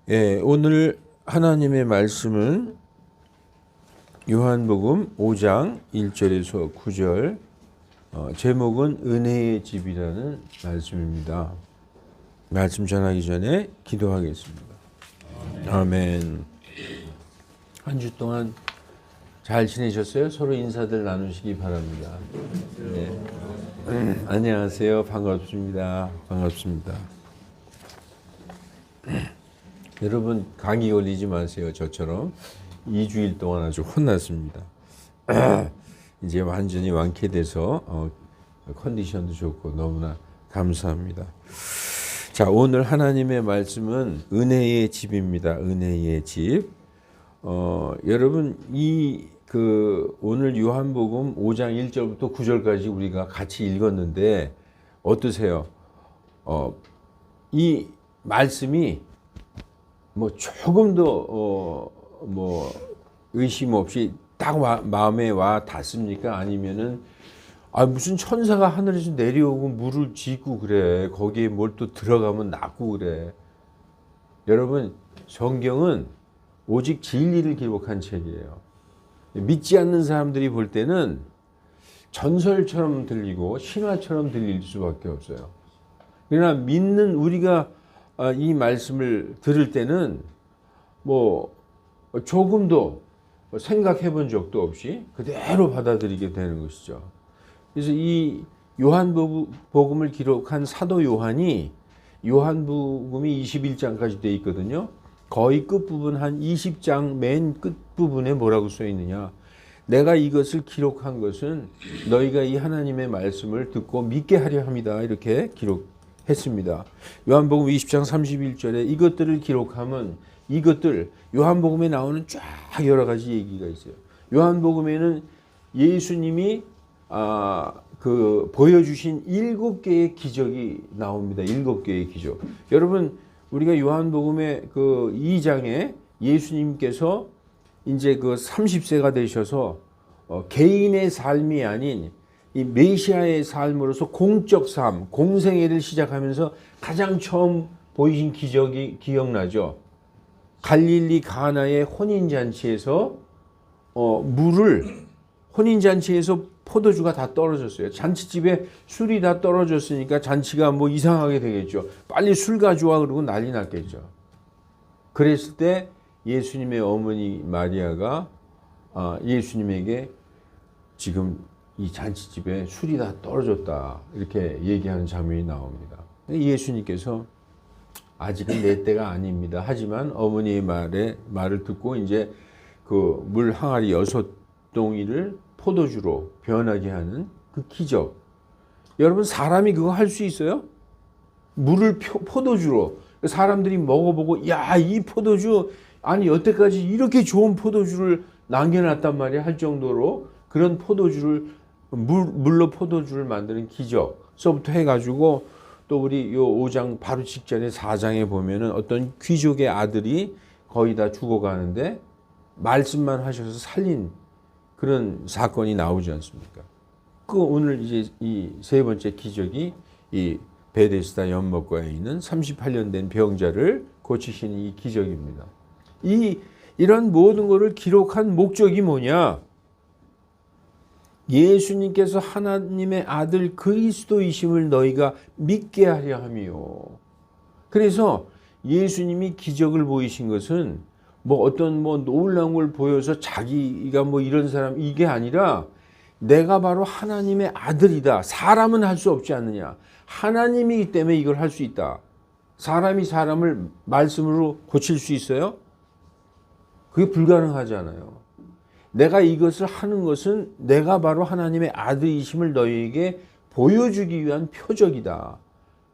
예, 오늘 하나님의 말씀은 요한복음 5장 1절에서 9절, 제목은 은혜의 집이라는 말씀입니다. 말씀 전하기 전에 기도하겠습니다. 아멘. 한 주 동안 잘 지내셨어요? 서로 인사들 나누시기 바랍니다. 네. 안녕하세요. 반갑습니다. 반갑습니다. 여러분 감기 걸리지 마세요. 저처럼 2주일 동안 아주 혼났습니다. 이제 완전히 완쾌돼서 컨디션도 좋고 너무나 감사합니다. 자, 오늘 하나님의 말씀은 은혜의 집입니다. 은혜의 집. 여러분 오늘 요한복음 5장 1절부터 9절까지 우리가 같이 읽었는데 어떠세요? 이 말씀이 조금도 의심 없이 딱 마음에 와 닿습니까? 아니면은 무슨 천사가 하늘에서 내려오고 물을 짓고 그래. 거기에 뭘 또 들어가면 낫고 그래. 여러분, 성경은 오직 진리를 기록한 책이에요. 믿지 않는 사람들이 볼 때는 전설처럼 들리고 신화처럼 들릴 수밖에 없어요. 그러나 믿는 우리가 이 말씀을 들을 때는 조금도 생각해 본 적도 없이 그대로 받아들이게 되는 것이죠. 그래서 이 요한복음을 기록한 사도 요한이 요한복음이 21장까지 되어 있거든요. 거의 끝부분 한 20장 맨 끝부분에 뭐라고 써 있느냐. 내가 이것을 기록한 것은 너희가 이 하나님의 말씀을 듣고 믿게 하려 함이다. 이렇게 했습니다. 요한복음 20장 31절에 이것들을 기록하면 이것들 요한복음에 나오는 쫙 여러 가지 얘기가 있어요. 요한복음에는 예수님이 보여주신 7개의 기적이 나옵니다. 7개의 기적. 여러분 우리가 요한복음의 2장에 예수님께서 이제 30세가 되셔서 개인의 삶이 아닌 이 메시아의 삶으로서 공적 삶, 공생애를 시작하면서 가장 처음 보이신 기적이 기억나죠? 갈릴리 가나의 혼인잔치에서 혼인잔치에서 포도주가 다 떨어졌어요. 잔치집에 술이 다 떨어졌으니까 잔치가 이상하게 되겠죠. 빨리 술 가져와 그러고 난리 났겠죠. 그랬을 때 예수님의 어머니 마리아가 예수님에게 지금 이 잔치집에 술이 다 떨어졌다 이렇게 얘기하는 장면이 나옵니다. 예수님께서 아직은 내 때가 아닙니다. 하지만 어머니의 말을 듣고 이제 물 항아리 6동이를 포도주로 변하게 하는 그 기적. 여러분 사람이 그거 할 수 있어요? 물을 포도주로. 사람들이 먹어보고 야, 이 포도주 아니 여태까지 이렇게 좋은 포도주를 남겨놨단 말이야 할 정도로 그런 포도주를 물로 포도주를 만드는 기적서부터 해가지고 또 우리 요 5장 바로 직전에 4장에 보면은 어떤 귀족의 아들이 거의 다 죽어가는데 말씀만 하셔서 살린 그런 사건이 나오지 않습니까? 오늘 이제 이 세 번째 기적이 이 베데스다 연못가에 있는 38년 된 병자를 고치신 이 기적입니다. 이런 모든 것을 기록한 목적이 뭐냐? 예수님께서 하나님의 아들 그리스도이심을 너희가 믿게 하려 함이요. 그래서 예수님이 기적을 보이신 것은 어떤 놀라운 걸 보여서 자기가 이런 사람 이게 아니라 내가 바로 하나님의 아들이다. 사람은 할 수 없지 않느냐. 하나님이기 때문에 이걸 할 수 있다. 사람이 사람을 말씀으로 고칠 수 있어요? 그게 불가능하잖아요. 내가 이것을 하는 것은 내가 바로 하나님의 아들이심을 너희에게 보여주기 위한 표적이다.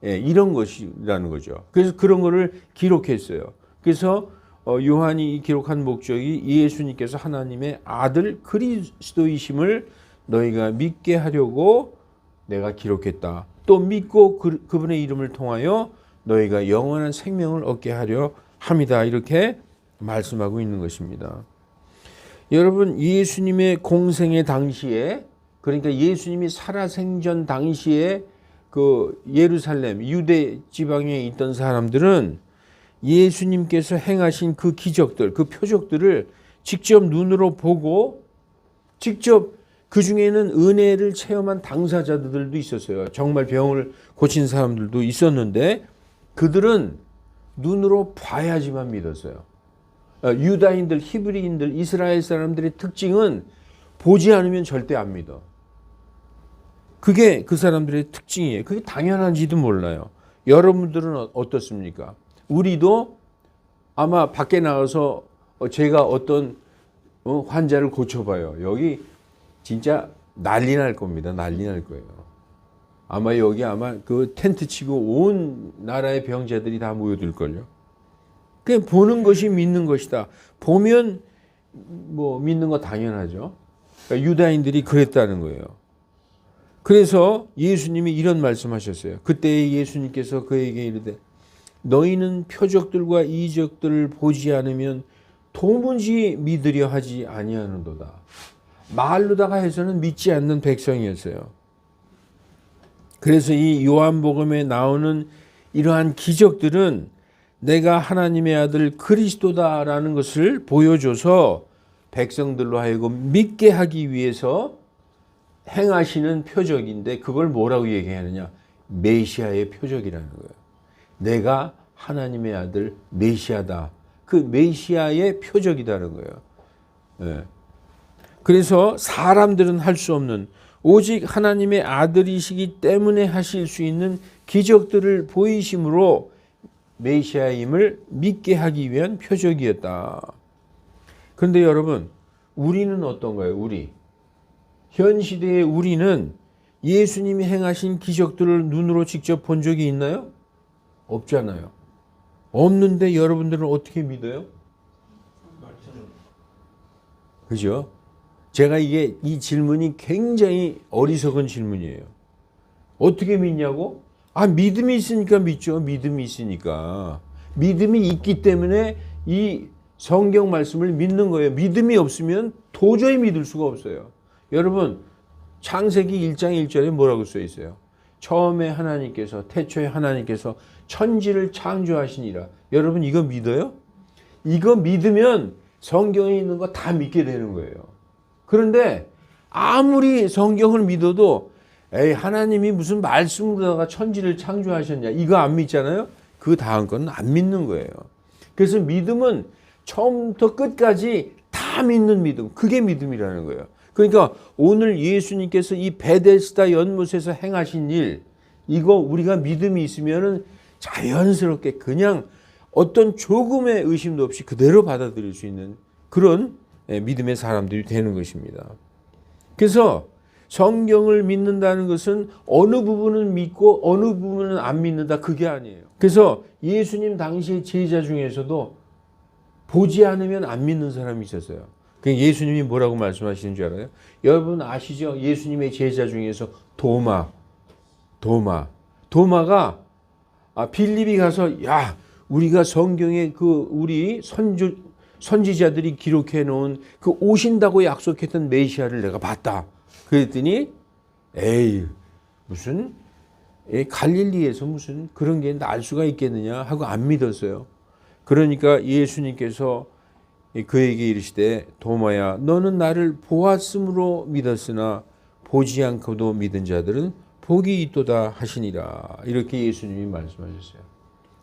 이런 것이라는 거죠. 그래서 그런 거를 기록했어요. 그래서 요한이 기록한 목적이 예수님께서 하나님의 아들 그리스도이심을 너희가 믿게 하려고 내가 기록했다. 또 믿고 그분의 이름을 통하여 너희가 영원한 생명을 얻게 하려 함이다. 이렇게 말씀하고 있는 것입니다. 여러분 예수님의 공생의 당시에 그러니까 예수님이 살아생전 당시에 예루살렘 유대 지방에 있던 사람들은 예수님께서 행하신 그 기적들, 그 표적들을 직접 눈으로 보고 직접 그 중에는 은혜를 체험한 당사자들도 있었어요. 정말 병을 고친 사람들도 있었는데 그들은 눈으로 봐야지만 믿었어요. 유다인들, 히브리인들, 이스라엘 사람들의 특징은 보지 않으면 절대 안 믿어. 그게 그 사람들의 특징이에요. 그게 당연한지도 몰라요. 여러분들은 어떻습니까? 우리도 아마 밖에 나가서 제가 어떤 환자를 고쳐봐요. 여기 진짜 난리 날 겁니다. 난리 날 거예요. 아마 여기 그 텐트 치고 온 나라의 병자들이 다 모여들걸요. 그냥 보는 것이 믿는 것이다. 보면 뭐 믿는 거 당연하죠. 그러니까 유다인들이 그랬다는 거예요. 그래서 예수님이 이런 말씀하셨어요. 그때 예수님께서 그에게 이르되 너희는 표적들과 이적들을 보지 않으면 도무지 믿으려 하지 아니하는도다. 말로다가 해서는 믿지 않는 백성이었어요. 그래서 이 요한복음에 나오는 이러한 기적들은 내가 하나님의 아들 그리스도다라는 것을 보여줘서 백성들로 하여금 믿게 하기 위해서 행하시는 표적인데 그걸 뭐라고 얘기하느냐? 메시아의 표적이라는 거예요. 내가 하나님의 아들 메시아다. 그 메시아의 표적이라는 거예요. 네. 그래서 사람들은 할 수 없는 오직 하나님의 아들이시기 때문에 하실 수 있는 기적들을 보이심으로 메시아임을 믿게 하기 위한 표적이었다. 그런데 여러분, 우리는 어떤가요? 현 시대의 우리는 예수님이 행하신 기적들을 눈으로 직접 본 적이 있나요? 없잖아요. 없는데 여러분들은 어떻게 믿어요? 그죠? 제가 이 질문이 굉장히 어리석은 질문이에요. 어떻게 믿냐고? 믿음이 있으니까 믿죠. 믿음이 있으니까. 믿음이 있기 때문에 이 성경 말씀을 믿는 거예요. 믿음이 없으면 도저히 믿을 수가 없어요. 여러분, 창세기 1장 1절에 뭐라고 써 있어요? 처음에 태초에 하나님께서 천지를 창조하시니라. 여러분, 이거 믿어요? 이거 믿으면 성경에 있는 거 다 믿게 되는 거예요. 그런데 아무리 성경을 믿어도 하나님이 무슨 말씀으로다가 천지를 창조하셨냐, 이거 안 믿잖아요. 그 다음 거는 안 믿는 거예요. 그래서 믿음은 처음부터 끝까지 다 믿는 믿음, 그게 믿음이라는 거예요. 그러니까 오늘 예수님께서 이 베데스다 연못에서 행하신 일, 이거 우리가 믿음이 있으면은 자연스럽게 그냥 어떤 조금의 의심도 없이 그대로 받아들일 수 있는 그런 믿음의 사람들이 되는 것입니다. 그래서 성경을 믿는다는 것은 어느 부분은 믿고 어느 부분은 안 믿는다, 그게 아니에요. 그래서 예수님 당시의 제자 중에서도 보지 않으면 안 믿는 사람이 있었어요. 예수님이 뭐라고 말씀하시는 줄 알아요? 여러분 아시죠? 예수님의 제자 중에서 도마가 빌립이 가서 우리가 성경에 우리 선지자들이 기록해 놓은 그 오신다고 약속했던 메시아를 내가 봤다. 그랬더니 무슨 갈릴리에서 무슨 그런 게 날 수가 있겠느냐 하고 안 믿었어요. 그러니까 예수님께서 그에게 이르시되 도마야 너는 나를 보았으므로 믿었으나 보지 않고도 믿은 자들은 복이 있도다 하시니라. 이렇게 예수님이 말씀하셨어요.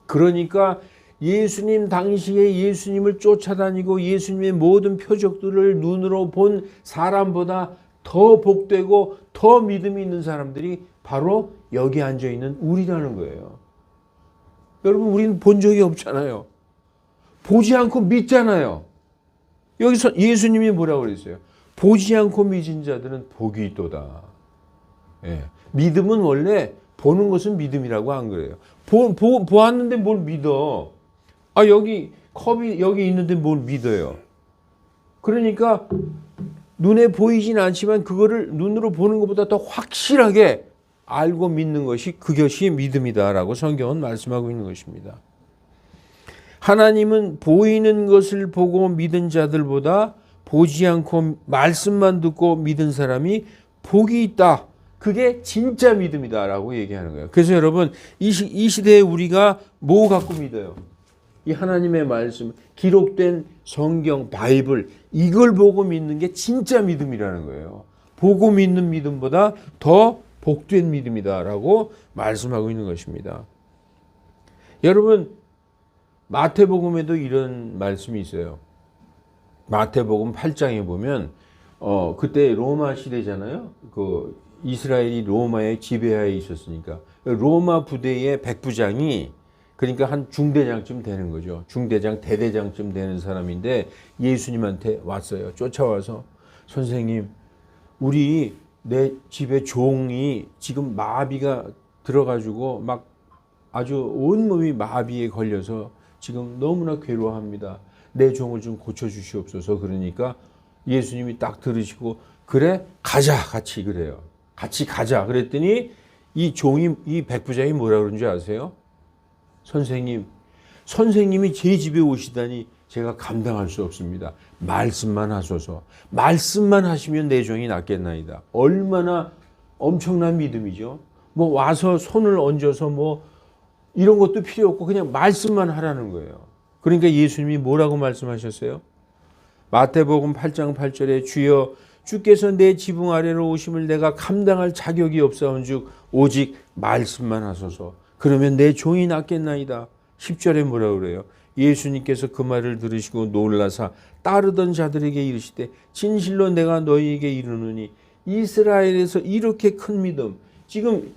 그러니까 예수님 당시에 예수님을 쫓아다니고 예수님의 모든 표적들을 눈으로 본 사람보다 더 복되고 더 믿음이 있는 사람들이 바로 여기 앉아있는 우리라는 거예요. 여러분, 우리는 본 적이 없잖아요. 보지 않고 믿잖아요. 여기서 예수님이 뭐라고 그랬어요? 보지 않고 믿은 자들은 복이 있도다. 믿음은 원래 보는 것은 믿음이라고 안 그래요. 보았는데 뭘 믿어? 여기 컵이 여기 있는데 뭘 믿어요? 그러니까 눈에 보이진 않지만 그거를 눈으로 보는 것보다 더 확실하게 알고 믿는 것이 그것이 믿음이다라고 성경은 말씀하고 있는 것입니다. 하나님은 보이는 것을 보고 믿은 자들보다 보지 않고 말씀만 듣고 믿은 사람이 복이 있다. 그게 진짜 믿음이다라고 얘기하는 거예요. 그래서 여러분 이 시대에 우리가 뭐 갖고 믿어요? 이 하나님의 말씀, 기록된 성경, 바이블, 이걸 보고 믿는 게 진짜 믿음이라는 거예요. 보고 믿는 믿음보다 더 복된 믿음이다라고 말씀하고 있는 것입니다. 여러분, 마태복음에도 이런 말씀이 있어요. 마태복음 8장에 보면 그때 로마 시대잖아요. 그 이스라엘이 로마의 지배하에 있었으니까 로마 부대의 백부장이 그러니까 한 중대장쯤 되는 거죠. 중대장, 대대장쯤 되는 사람인데 예수님한테 왔어요. 쫓아와서 선생님, 우리 내 집에 종이 지금 마비가 들어가지고 막 아주 온몸이 마비에 걸려서 지금 너무나 괴로워합니다. 내 종을 좀 고쳐주시옵소서. 그러니까 예수님이 딱 들으시고 그래 가자 같이 그래요. 같이 가자 그랬더니 이 백부장이 뭐라 그런 줄 아세요? 선생님이 제 집에 오시다니 제가 감당할 수 없습니다. 말씀만 하소서. 말씀만 하시면 내 종이 낫겠나이다. 얼마나 엄청난 믿음이죠. 뭐 와서 손을 얹어서 뭐 이런 것도 필요 없고 그냥 말씀만 하라는 거예요. 그러니까 예수님이 뭐라고 말씀하셨어요? 마태복음 8장 8절에 주여 주께서 내 지붕 아래로 오심을 내가 감당할 자격이 없사온즉 오직 말씀만 하소서. 그러면 내 종이 낫겠나이다. 10절에 뭐라 그래요? 예수님께서 그 말을 들으시고 놀라사 따르던 자들에게 이르시되 진실로 내가 너희에게 이르노니 이스라엘에서 이렇게 큰 믿음. 지금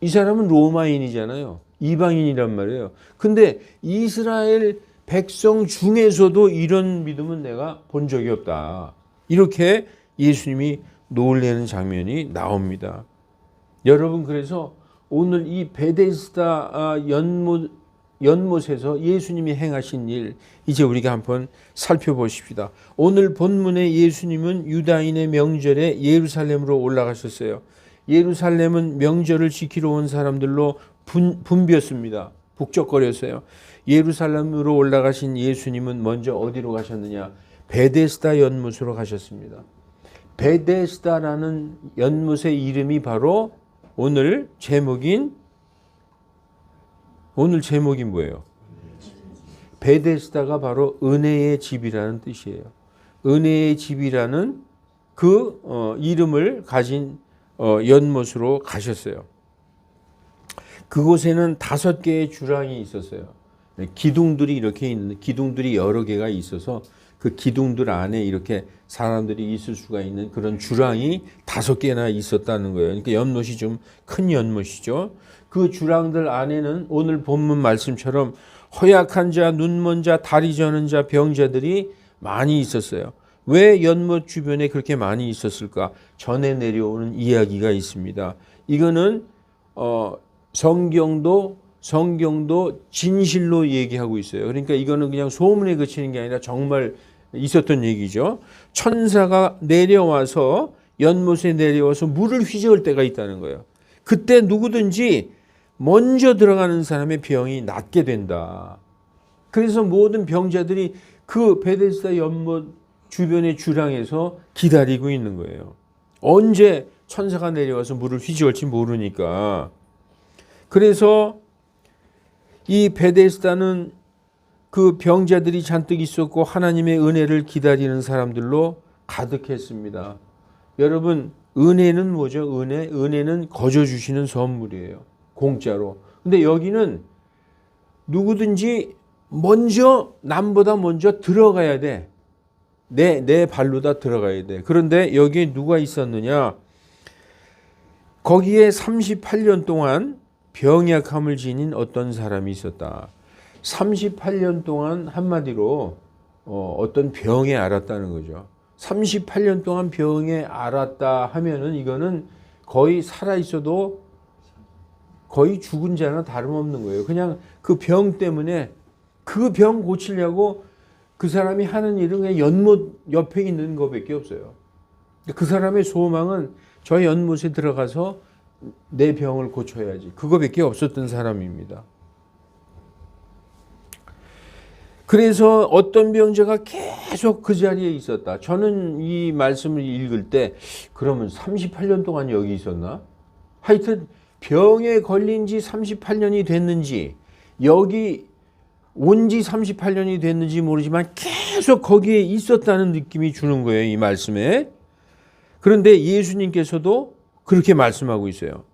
이 사람은 로마인이잖아요. 이방인이란 말이에요. 근데 이스라엘 백성 중에서도 이런 믿음은 내가 본 적이 없다. 이렇게 예수님이 놀라는 장면이 나옵니다. 여러분, 그래서 오늘 이 베데스다 연못에서 예수님이 행하신 일, 이제 우리가 한번 살펴보십시다. 오늘 본문에 예수님은 유다인의 명절에 예루살렘으로 올라가셨어요. 예루살렘은 명절을 지키러 온 사람들로 붐볐습니다. 북적거렸어요. 예루살렘으로 올라가신 예수님은 먼저 어디로 가셨느냐? 베데스다 연못으로 가셨습니다. 베데스다라는 연못의 이름이 바로 오늘 제목인 뭐예요? 베데스다가 바로 은혜의 집이라는 뜻이에요. 은혜의 집이라는 그 이름을 가진 연못으로 가셨어요. 그곳에는 5개의 주랑이 있었어요. 기둥들이 이렇게 있는, 기둥들이 여러 개가 있어서 그 기둥들 안에 이렇게 사람들이 있을 수가 있는 그런 주랑이 5개나 있었다는 거예요. 그러니까 연못이 좀 큰 연못이죠. 그 주랑들 안에는 오늘 본문 말씀처럼 허약한 자, 눈먼 자, 다리 저는 자, 병자들이 많이 있었어요. 왜 연못 주변에 그렇게 많이 있었을까? 전에 내려오는 이야기가 있습니다. 이거는 성경도 진실로 얘기하고 있어요. 그러니까 이거는 그냥 소문에 그치는 게 아니라 정말 있었던 얘기죠. 천사가 내려와서 연못에 내려와서 물을 휘저을 때가 있다는 거예요. 그때 누구든지 먼저 들어가는 사람의 병이 낫게 된다. 그래서 모든 병자들이 그 베데스다 연못 주변의 주랑에서 기다리고 있는 거예요. 언제 천사가 내려와서 물을 휘저을지 모르니까. 그래서 이 베데스다는 그 병자들이 잔뜩 있었고 하나님의 은혜를 기다리는 사람들로 가득했습니다. 여러분, 은혜는 뭐죠? 은혜는 거저 주시는 선물이에요. 공짜로. 근데 여기는 누구든지 남보다 먼저 들어가야 돼. 내 발로 다 들어가야 돼. 그런데 여기에 누가 있었느냐? 거기에 38년 동안 병약함을 지닌 어떤 사람이 있었다. 38년 동안 한마디로 어떤 병에 앓았다는 거죠. 38년 동안 병에 앓았다 하면은 이거는 거의 살아있어도 거의 죽은 자나 다름없는 거예요. 그냥 그 병 때문에 그 병 고치려고 그 사람이 하는 일은 그냥 연못 옆에 있는 것밖에 없어요. 그 사람의 소망은 저 연못에 들어가서 내 병을 고쳐야지. 그거밖에 없었던 사람입니다. 그래서 어떤 병자가 계속 그 자리에 있었다. 저는 이 말씀을 읽을 때 그러면 38년 동안 여기 있었나? 하여튼 병에 걸린 지 38년이 됐는지 여기 온지 38년이 됐는지 모르지만 계속 거기에 있었다는 느낌이 주는 거예요, 이 말씀에. 그런데 예수님께서도 그렇게 말씀하고 있어요.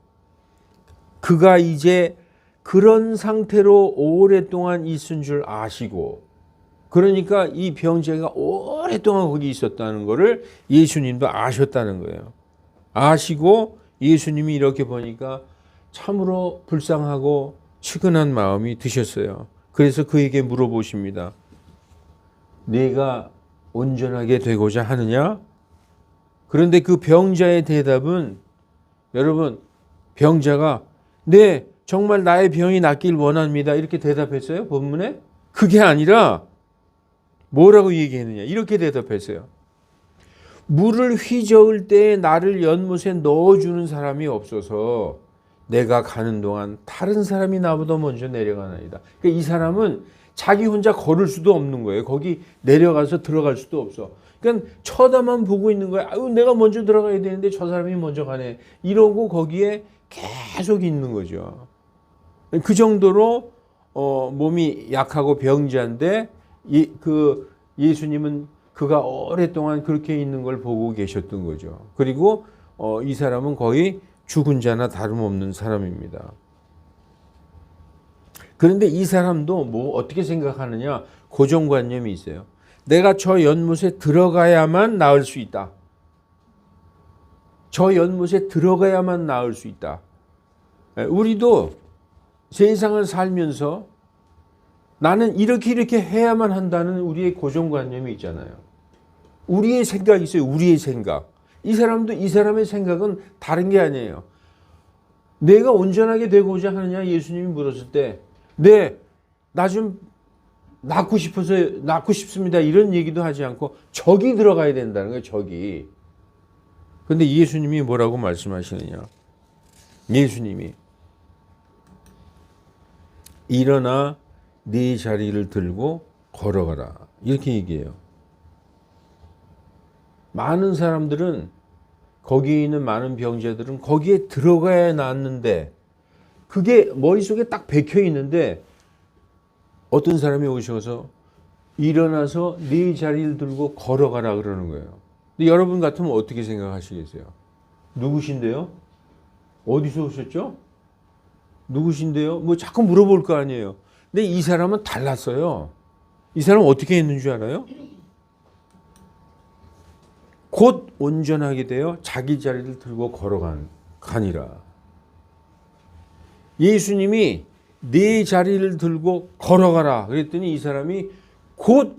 그가 이제 그런 상태로 오랫동안 있은 줄 아시고, 그러니까 이 병자가 오랫동안 거기 있었다는 것을 예수님도 아셨다는 거예요. 아시고 예수님이 이렇게 보니까 참으로 불쌍하고 측은한 마음이 드셨어요. 그래서 그에게 물어보십니다. 네가 온전하게 되고자 하느냐? 그런데 그 병자의 대답은, 여러분, 병자가 네, 정말 나의 병이 낫길 원합니다, 이렇게 대답했어요, 본문에? 그게 아니라 뭐라고 얘기했느냐, 이렇게 대답했어요. 물을 휘저을 때 나를 연못에 넣어주는 사람이 없어서 내가 가는 동안 다른 사람이 나보다 먼저 내려가나이다. 그러니까 이 사람은 자기 혼자 걸을 수도 없는 거예요. 거기 내려가서 들어갈 수도 없어. 그러니까 쳐다만 보고 있는 거예요. 아유, 내가 먼저 들어가야 되는데 저 사람이 먼저 가네, 이러고 거기에 계속 있는 거죠. 그 정도로 몸이 약하고 병자인데 예수님은 그가 오랫동안 그렇게 있는 걸 보고 계셨던 거죠. 그리고 이 사람은 거의 죽은 자나 다름없는 사람입니다. 그런데 이 사람도 뭐 어떻게 생각하느냐, 고정관념이 있어요. 내가 저 연못에 들어가야만 나을 수 있다. 저 연못에 들어가야만 나을 수 있다. 우리도 세상을 살면서 나는 이렇게 해야만 한다는 우리의 고정관념이 있잖아요. 우리의 생각이 있어요. 우리의 생각. 이 사람도 이 사람의 생각은 다른 게 아니에요. 내가 온전하게 되고자 하느냐, 예수님이 물었을 때 네, 나 좀 낫고 싶어서 낫고 싶습니다, 이런 얘기도 하지 않고 저기 들어가야 된다는 거예요. 저기. 그런데 예수님이 뭐라고 말씀하시느냐. 예수님이 일어나 네 자리를 들고 걸어가라, 이렇게 얘기해요. 많은 사람들은, 거기에 있는 많은 병자들은 거기에 들어가야 낫는데 그게 머릿속에 딱 박혀 있는데 어떤 사람이 오셔서 일어나서 네 자리를 들고 걸어가라 그러는 거예요. 근데 여러분 같으면 어떻게 생각하시겠어요? 누구신데요? 어디서 오셨죠? 누구신데요? 뭐 자꾸 물어볼 거 아니에요. 근데 이 사람은 달랐어요. 이 사람은 어떻게 했는 줄 알아요? 곧 온전하게 되어 자기 자리를 들고 가니라. 예수님이 네 자리를 들고 걸어가라 그랬더니 이 사람이 곧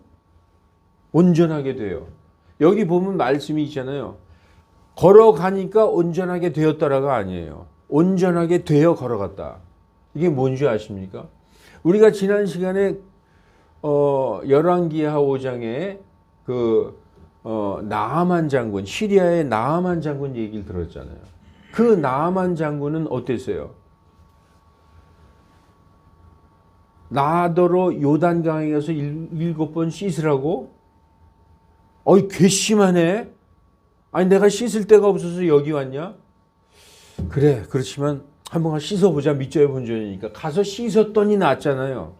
온전하게 돼요. 여기 보면 말씀이 있잖아요. 걸어가니까 온전하게 되었다라가 아니에요. 온전하게 되어 걸어갔다. 이게 뭔지 아십니까? 우리가 지난 시간에 열왕기하 5장에 나아만 장군, 시리아의 나아만 장군 얘기를 들었잖아요. 그 나아만 장군은 어땠어요? 나더러 요단강에 가서 7번 씻으라고? 어이, 괘씸하네. 아니, 내가 씻을 데가 없어서 여기 왔냐? 그래, 그렇지만 한번 씻어보자, 밑져야 본전이니까. 가서 씻었더니 낫잖아요.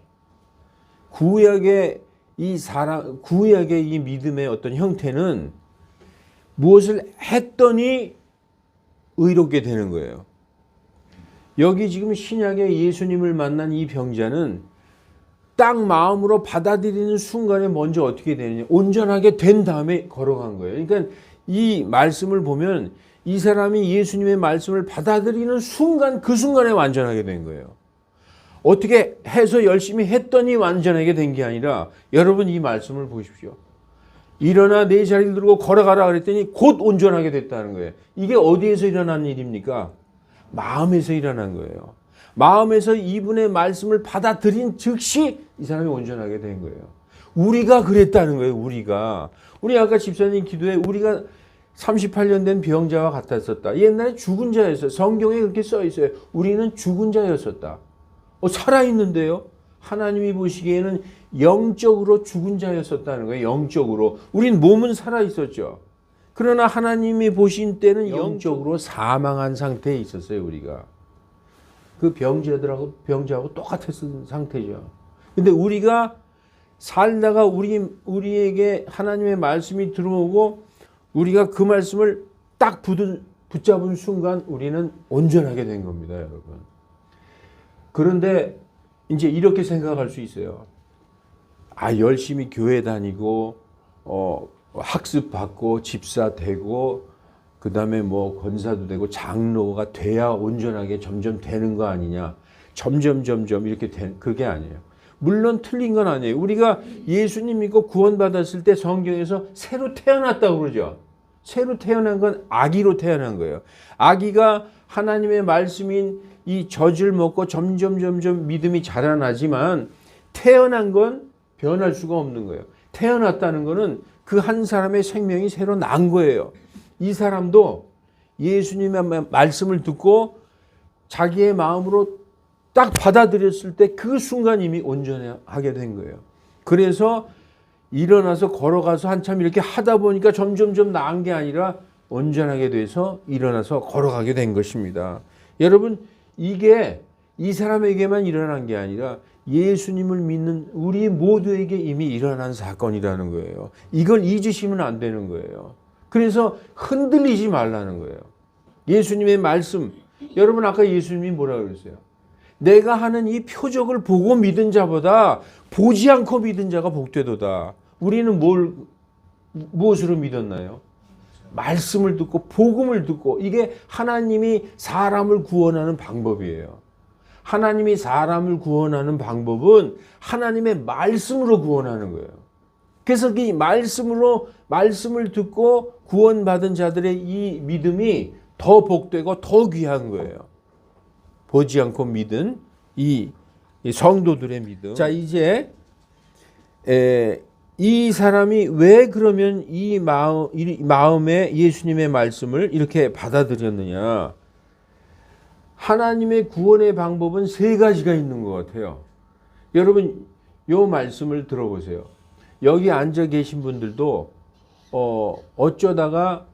구약의 이 믿음의 어떤 형태는 무엇을 했더니 의롭게 되는 거예요. 여기 지금 신약의 예수님을 만난 이 병자는 딱 마음으로 받아들이는 순간에 먼저 어떻게 되느냐, 온전하게 된 다음에 걸어간 거예요. 그러니까 이 말씀을 보면 이 사람이 예수님의 말씀을 받아들이는 순간, 그 순간에 완전하게 된 거예요. 어떻게 해서 열심히 했더니 완전하게 된 게 아니라, 여러분 이 말씀을 보십시오. 일어나 네 자리를 들고 걸어가라 그랬더니 곧 온전하게 됐다는 거예요. 이게 어디에서 일어난 일입니까? 마음에서 일어난 거예요. 마음에서 이분의 말씀을 받아들인 즉시 이 사람이 온전하게 된 거예요. 우리가 그랬다는 거예요. 우리 아까 집사님 기도에 우리가 38년 된 병자와 같았었다. 옛날에 죽은 자였어요. 성경에 그렇게 써 있어요. 우리는 죽은 자였었다. 살아있는데요. 하나님이 보시기에는 영적으로 죽은 자였었다는 거예요. 영적으로. 우린 몸은 살아있었죠. 그러나 하나님이 보신 때는 영적으로 사망한 상태에 있었어요. 우리가. 그 병자하고 똑같았던 상태죠. 근데 우리가 살다가 우리에게 하나님의 말씀이 들어오고 우리가 그 말씀을 딱 붙잡은 순간 우리는 온전하게 된 겁니다, 여러분. 그런데 이제 이렇게 생각할 수 있어요. 열심히 교회 다니고 학습 받고 집사 되고 그다음에 뭐 권사도 되고 장로가 돼야 온전하게 점점 되는 거 아니냐. 점점 이렇게 그게 아니에요. 물론 틀린 건 아니에요. 우리가 예수님 믿고 구원받았을 때 성경에서 새로 태어났다고 그러죠. 새로 태어난 건 아기로 태어난 거예요. 아기가 하나님의 말씀인 이 젖을 먹고 점점 믿음이 자라나지만 태어난 건 변할 수가 없는 거예요. 태어났다는 거는 그 한 사람의 생명이 새로 난 거예요. 이 사람도 예수님의 말씀을 듣고 자기의 마음으로 딱 받아들였을 때 그 순간 이미 온전하게 된 거예요. 그래서 일어나서 걸어가서 한참 이렇게 하다 보니까 점점 나은 게 아니라 온전하게 돼서 일어나서 걸어가게 된 것입니다. 여러분, 이게 이 사람에게만 일어난 게 아니라 예수님을 믿는 우리 모두에게 이미 일어난 사건이라는 거예요. 이걸 잊으시면 안 되는 거예요. 그래서 흔들리지 말라는 거예요. 예수님의 말씀, 여러분 아까 예수님이 뭐라고 그랬어요? 내가 하는 이 표적을 보고 믿은 자보다 보지 않고 믿은 자가 복되도다. 우리는 무엇으로 믿었나요? 말씀을 듣고 복음을 듣고, 이게 하나님이 사람을 구원하는 방법이에요. 하나님이 사람을 구원하는 방법은 하나님의 말씀으로 구원하는 거예요. 그래서 이 말씀을 듣고 구원받은 자들의 이 믿음이 더 복되고 더 귀한 거예요. 보지 않고 믿은 이 성도들의 믿음. 자, 이제 이 사람이 왜 그러면 이 마음에 예수님의 말씀을 이렇게 받아들였느냐? 하나님의 구원의 방법은 세 가지가 있는 것 같아요. 여러분, 요 말씀을 들어보세요. 여기 앉아 계신 분들도 어쩌다가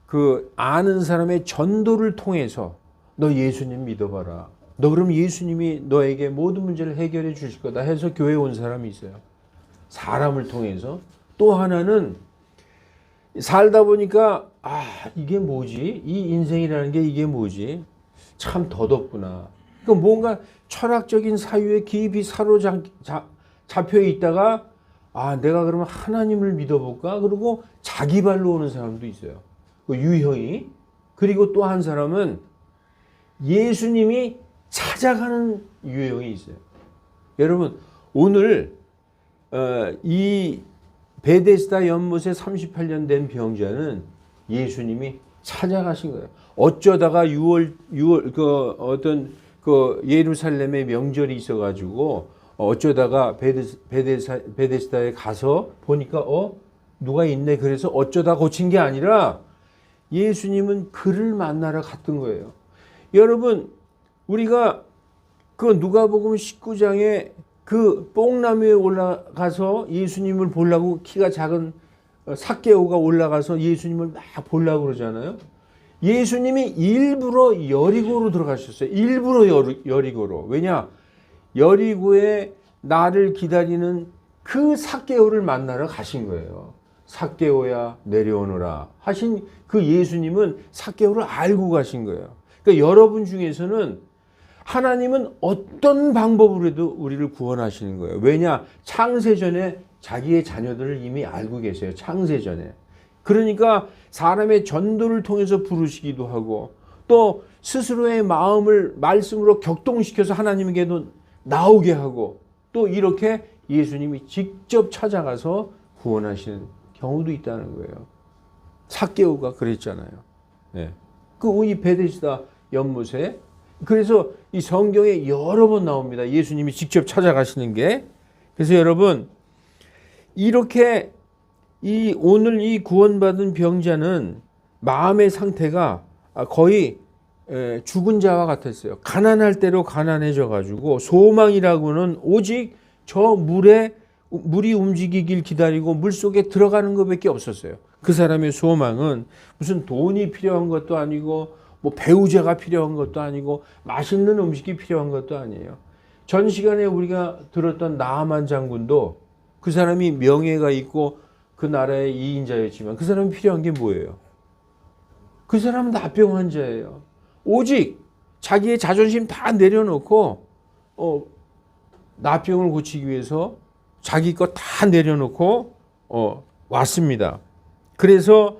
그 아는 사람의 전도를 통해서 너 예수님 믿어봐라. 너 그럼 예수님이 너에게 모든 문제를 해결해 주실 거다 해서 교회에 온 사람이 있어요. 사람을 통해서. 또 하나는 살다 보니까 이게 뭐지? 이 인생이라는 게 이게 뭐지? 참 더덥구나. 그러니까 뭔가 철학적인 사유에 깊이 사로잡혀 있다가 내가 그러면 하나님을 믿어볼까? 그리고 자기 발로 오는 사람도 있어요. 그 유형이. 그리고 또 한 사람은 예수님이 찾아가는 유형이 있어요. 여러분, 오늘 이 베데스다 연못에 38년 된 병자는 예수님이 찾아가신 거예요. 어쩌다가 6월 그 예루살렘에 명절이 있어가지고 어쩌다가 베데스다에 가서 보니까 누가 있네. 그래서 어쩌다 고친 게 아니라 예수님은 그를 만나러 갔던 거예요. 여러분, 우리가 그 누가복음 19장에 그 뽕나무에 올라가서 예수님을 보려고 키가 작은 삭개오가 올라가서 예수님을 막 보려고 그러잖아요. 예수님이 일부러 여리고로 들어가셨어요. 일부러 여리고로. 왜냐? 여리고에 나를 기다리는 그 삭개오를 만나러 가신 거예요. 삭개오야 내려오너라 하신 그 예수님은 삭개오를 알고 가신 거예요. 그러니까 여러분 중에서는 하나님은 어떤 방법으로도 우리를 구원하시는 거예요. 왜냐? 창세전에 자기의 자녀들을 이미 알고 계세요. 창세전에. 그러니까 사람의 전도를 통해서 부르시기도 하고 또 스스로의 마음을 말씀으로 격동시켜서 하나님에게도 나오게 하고 또 이렇게 예수님이 직접 찾아가서 구원하시는 경우도 있다는 거예요. 삭개오가 그랬잖아요. 네. 이 베데스다 연못에. 그래서 이 성경에 여러 번 나옵니다. 예수님이 직접 찾아가시는 게. 그래서 여러분, 이렇게 오늘 이 구원받은 병자는 마음의 상태가 거의 죽은 자와 같았어요. 가난할 대로 가난해져 가지고 소망이라고는 오직 저 물이 움직이길 기다리고 물속에 들어가는 것밖에 없었어요. 그 사람의 소망은 무슨 돈이 필요한 것도 아니고 뭐 배우자가 필요한 것도 아니고 맛있는 음식이 필요한 것도 아니에요. 전 시간에 우리가 들었던 나아만 장군도 그 사람이 명예가 있고 그 나라의 2인자였지만 그 사람이 필요한 게 뭐예요? 그 사람은 나병 환자예요. 오직 자기의 자존심 다 내려놓고 나병을 고치기 위해서 자기 것 다 내려놓고 왔습니다. 그래서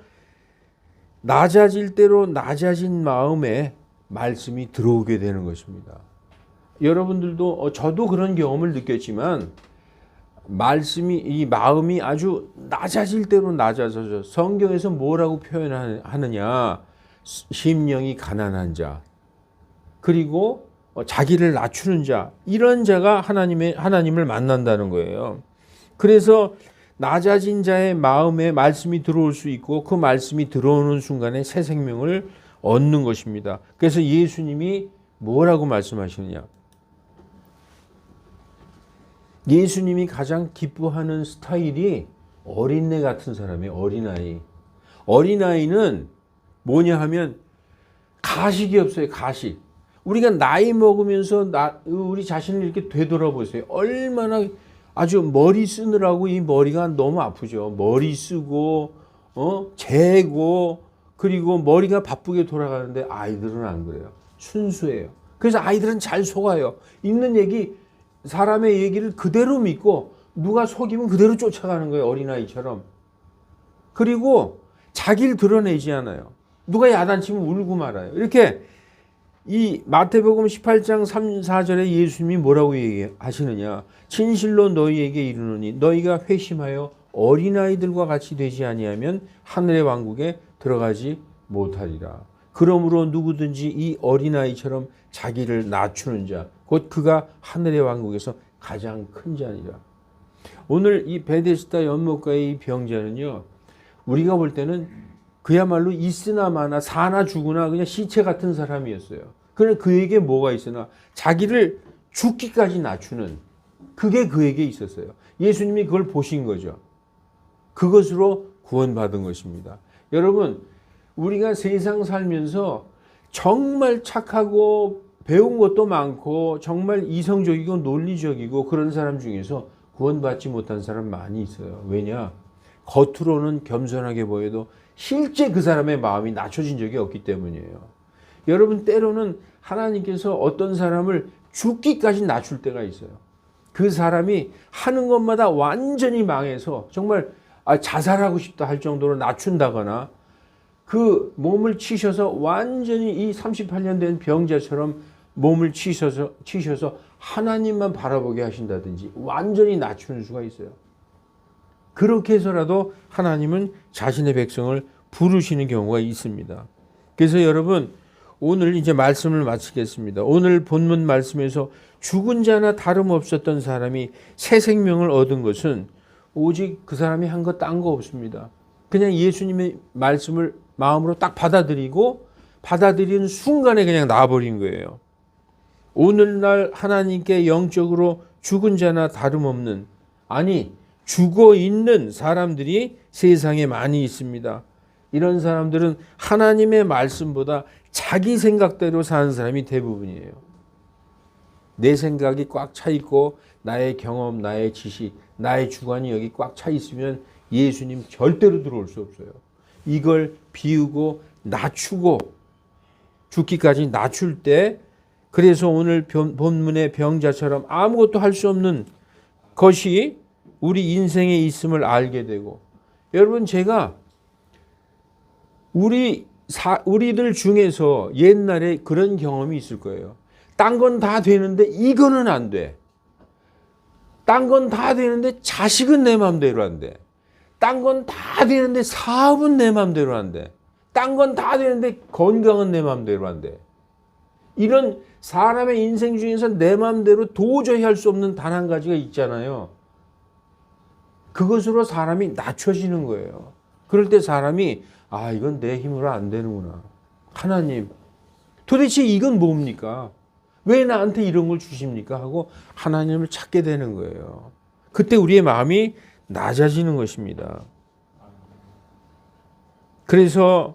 낮아질 대로 낮아진 마음에 말씀이 들어오게 되는 것입니다. 여러분들도 저도 그런 경험을 느꼈지만 이 마음이 아주 낮아질 대로 낮아져서 성경에서 뭐라고 표현하느냐? 심령이 가난한 자, 그리고 자기를 낮추는 자, 이런 자가 하나님을 만난다는 거예요. 그래서 낮아진 자의 마음에 말씀이 들어올 수 있고 그 말씀이 들어오는 순간에 새 생명을 얻는 것입니다. 그래서 예수님이 뭐라고 말씀하시느냐? 예수님이 가장 기뻐하는 스타일이 어린애 같은 사람이에요. 어린아이. 어린아이는 뭐냐 하면 가식이 없어요. 가식. 우리가 나이 먹으면서 우리 자신을 이렇게 되돌아보세요. 얼마나 아주 머리 쓰느라고 이 머리가 너무 아프죠. 머리 쓰고 재고 그리고 머리가 바쁘게 돌아가는데 아이들은 안 그래요. 순수해요. 그래서 아이들은 잘 속아요. 있는 얘기, 사람의 얘기를 그대로 믿고 누가 속이면 그대로 쫓아가는 거예요. 어린아이처럼. 그리고 자기를 드러내지 않아요. 누가 야단치면 울고 말아요. 이렇게 이 마태복음 18장 3, 4절에 예수님이 뭐라고 얘기하시느냐? 진실로 너희에게 이르노니 너희가 회심하여 어린아이들과 같이 되지 아니하면 하늘의 왕국에 들어가지 못하리라. 그러므로 누구든지 이 어린아이처럼 자기를 낮추는 자, 곧 그가 하늘의 왕국에서 가장 큰 자니라. 오늘 이 베데스다 연못가의 이 병자는요, 우리가 볼 때는 그야말로 있으나 마나 사나 죽으나 그냥 시체 같은 사람이었어요. 그런데 그에게 뭐가 있으나 자기를 죽기까지 낮추는, 그게 그에게 있었어요. 예수님이 그걸 보신 거죠. 그것으로 구원받은 것입니다. 여러분, 우리가 세상 살면서 정말 착하고 배운 것도 많고 정말 이성적이고 논리적이고 그런 사람 중에서 구원받지 못한 사람 많이 있어요. 왜냐? 겉으로는 겸손하게 보여도 실제 그 사람의 마음이 낮춰진 적이 없기 때문이에요. 여러분, 때로는 하나님께서 어떤 사람을 죽기까지 낮출 때가 있어요. 그 사람이 하는 것마다 완전히 망해서 정말 자살하고 싶다 할 정도로 낮춘다거나 그 몸을 치셔서 완전히 이 38년 된 병자처럼 몸을 치셔서 하나님만 바라보게 하신다든지 완전히 낮추는 수가 있어요. 그렇게 해서라도 하나님은 자신의 백성을 부르시는 경우가 있습니다. 그래서 여러분, 오늘 이제 말씀을 마치겠습니다. 오늘 본문 말씀에서 죽은 자나 다름없었던 사람이 새 생명을 얻은 것은 오직 그 사람이 한 것 딴 거 없습니다. 그냥 예수님의 말씀을 마음으로 딱 받아들이는 순간에 그냥 나아버린 거예요. 오늘날 하나님께 영적으로 죽은 자나 다름없는, 아니 죽어 있는 사람들이 세상에 많이 있습니다. 이런 사람들은 하나님의 말씀보다 자기 생각대로 사는 사람이 대부분이에요. 내 생각이 꽉 차 있고 나의 경험, 나의 지식, 나의 주관이 여기 꽉 차 있으면 예수님 절대로 들어올 수 없어요. 이걸 비우고 낮추고 죽기까지 낮출 때, 그래서 오늘 본문의 병자처럼 아무것도 할 수 없는 것이 우리 인생에 있음을 알게 되고, 여러분, 제가 우리들 중에서 옛날에 그런 경험이 있을 거예요. 딴 건 다 되는데 이거는 안 돼. 딴 건 다 되는데 자식은 내 마음대로 안 돼. 딴 건 다 되는데 사업은 내 마음대로 안 돼. 딴 건 다 되는데 건강은 내 마음대로 안 돼. 이런 사람의 인생 중에서 내 마음대로 도저히 할 수 없는 단 한 가지가 있잖아요. 그것으로 사람이 낮춰지는 거예요. 그럴 때 사람이 이건 내 힘으로 안 되는구나. 하나님, 도대체 이건 뭡니까? 왜 나한테 이런 걸 주십니까? 하고 하나님을 찾게 되는 거예요. 그때 우리의 마음이 낮아지는 것입니다. 그래서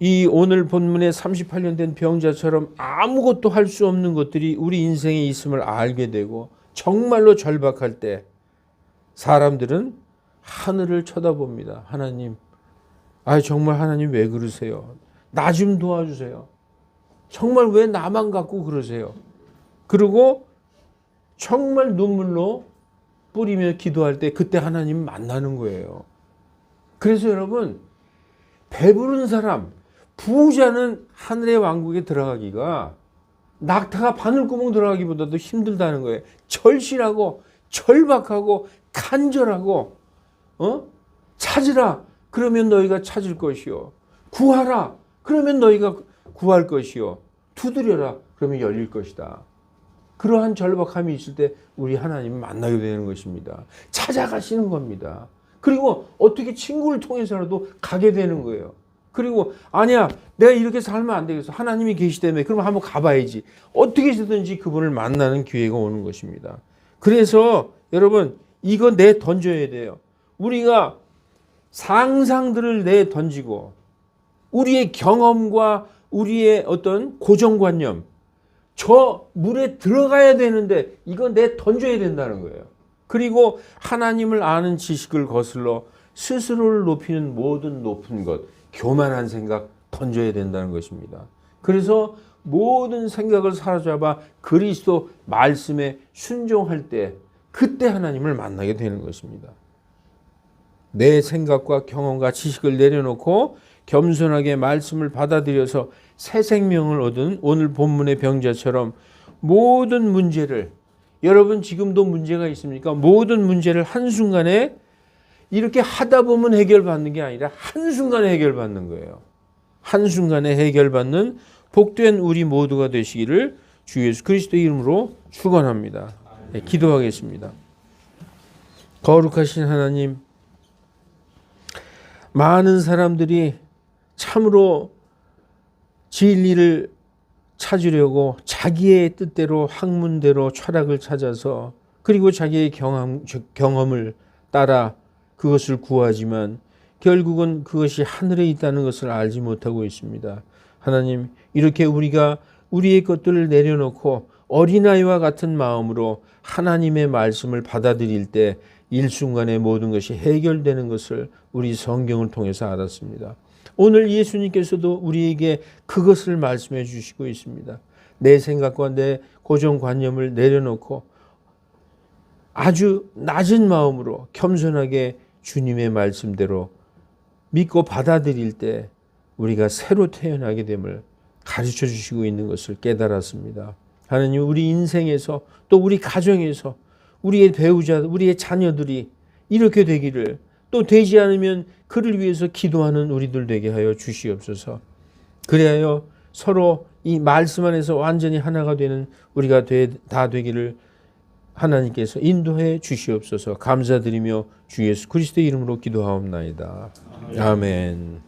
이 오늘 본문의 38년 된 병자처럼 아무것도 할 수 없는 것들이 우리 인생에 있음을 알게 되고 정말로 절박할 때 사람들은 하늘을 쳐다봅니다. 하나님, 정말 하나님 왜 그러세요? 나 좀 도와주세요. 정말 왜 나만 갖고 그러세요? 그리고 정말 눈물로 뿌리며 기도할 때 그때 하나님 만나는 거예요. 그래서 여러분, 배부른 사람, 부자는 하늘의 왕국에 들어가기가 낙타가 바늘구멍 들어가기보다도 힘들다는 거예요. 절실하고 절박하고 간절하고 찾으라 그러면 너희가 찾을 것이요, 구하라 그러면 너희가 구할 것이요, 두드려라 그러면 열릴 것이다. 그러한 절박함이 있을 때 우리 하나님을 만나게 되는 것입니다. 찾아가시는 겁니다. 그리고 어떻게 친구를 통해서라도 가게 되는 거예요. 그리고 아니야, 내가 이렇게 살면 안 되겠어, 하나님이 계시다며, 그럼 한번 가봐야지. 어떻게 해서든지 그분을 만나는 기회가 오는 것입니다. 그래서 여러분, 이거 내 던져야 돼요. 우리가 상상들을 내 던지고 우리의 경험과 우리의 어떤 고정관념, 저 물에 들어가야 되는데 이거 내 던져야 된다는 거예요. 그리고 하나님을 아는 지식을 거슬러 스스로를 높이는 모든 높은 것, 교만한 생각 던져야 된다는 것입니다. 그래서 모든 생각을 사로잡아 그리스도 말씀에 순종할 때 그때 하나님을 만나게 되는 것입니다. 내 생각과 경험과 지식을 내려놓고 겸손하게 말씀을 받아들여서 새 생명을 얻은 오늘 본문의 병자처럼 모든 문제를, 여러분 지금도 문제가 있습니까? 모든 문제를 한순간에 이렇게 하다 보면 해결받는 게 아니라 한순간에 해결받는 거예요. 한순간에 해결받는 복된 우리 모두가 되시기를 주 예수 그리스도의 이름으로 축원합니다. 네, 기도하겠습니다. 거룩하신 하나님, 많은 사람들이 참으로 진리를 찾으려고 자기의 뜻대로 학문대로 철학을 찾아서 그리고 자기의 경험을 따라 그것을 구하지만 결국은 그것이 하늘에 있다는 것을 알지 못하고 있습니다. 하나님, 이렇게 우리가 우리의 것들을 내려놓고 어린아이와 같은 마음으로 하나님의 말씀을 받아들일 때 일순간에 모든 것이 해결되는 것을 우리 성경을 통해서 알았습니다. 오늘 예수님께서도 우리에게 그것을 말씀해 주시고 있습니다. 내 생각과 내 고정관념을 내려놓고 아주 낮은 마음으로 겸손하게 주님의 말씀대로 믿고 받아들일 때 우리가 새로 태어나게 됨을 가르쳐 주시고 있는 것을 깨달았습니다. 하나님, 우리 인생에서 또 우리 가정에서 우리의 배우자, 우리의 자녀들이 이렇게 되기를, 또 되지 않으면 그를 위해서 기도하는 우리들 되게 하여 주시옵소서. 그래야 서로 이 말씀 안에서 완전히 하나가 되는 우리가 다 되기를 하나님께서 인도해 주시옵소서. 감사드리며 주 예수 그리스도의 이름으로 기도하옵나이다. 아멘.